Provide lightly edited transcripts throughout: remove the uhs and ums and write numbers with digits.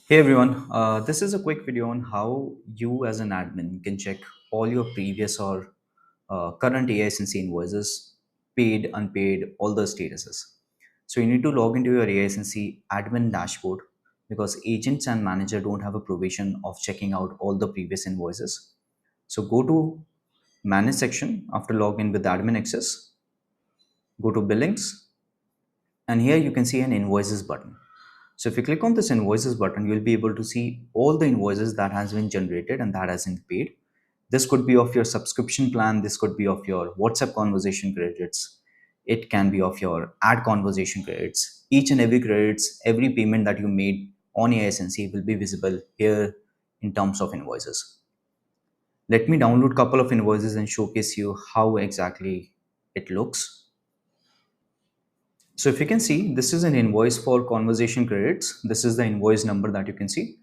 Hey everyone, this is a quick video on how you as an admin can check all your previous or current AiSensy invoices, paid, unpaid, all the statuses. So you need to log into your AiSensy admin dashboard because agents and manager don't have a provision of checking out all the previous invoices. So go to manage section after login with admin access, go to billings, and here you can see an invoices button. So if you click on this invoices button, you'll be able to see all the invoices that has been generated and that has been paid. This could be of your subscription plan. This could be of your WhatsApp conversation credits. It can be of your ad conversation credits. Each and every credits, every payment that you made on AISNC will be visible here in terms of invoices. Let me download couple of invoices and showcase you how exactly it looks. So if you can see, this is an invoice for conversation credits. This is the invoice number that you can see.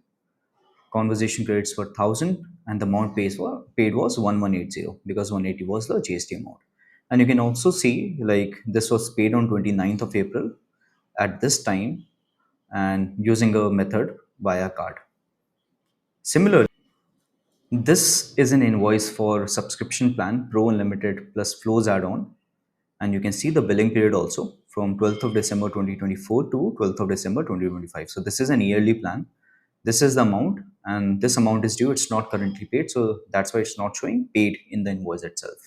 Conversation credits were 1000 and the amount paid was 1180 because 180 was the GST amount. And you can also see like this was paid on 29th of April at this time and using a method via card. Similarly, this is an invoice for subscription plan Pro Unlimited plus Flows add-on, and you can see the billing period also from 12th of December 2024 to 12th of December 2025. So this is an yearly plan. This is the amount and this amount is due. It's not currently paid, so that's why it's not showing paid in the invoice itself.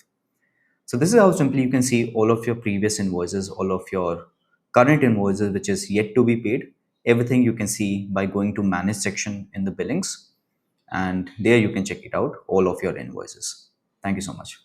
So this is how simply you can see all of your previous invoices, all of your current invoices which is yet to be paid. Everything you can see by going to manage section in the billings, and there you can check it out all of your invoices. Thank you so much.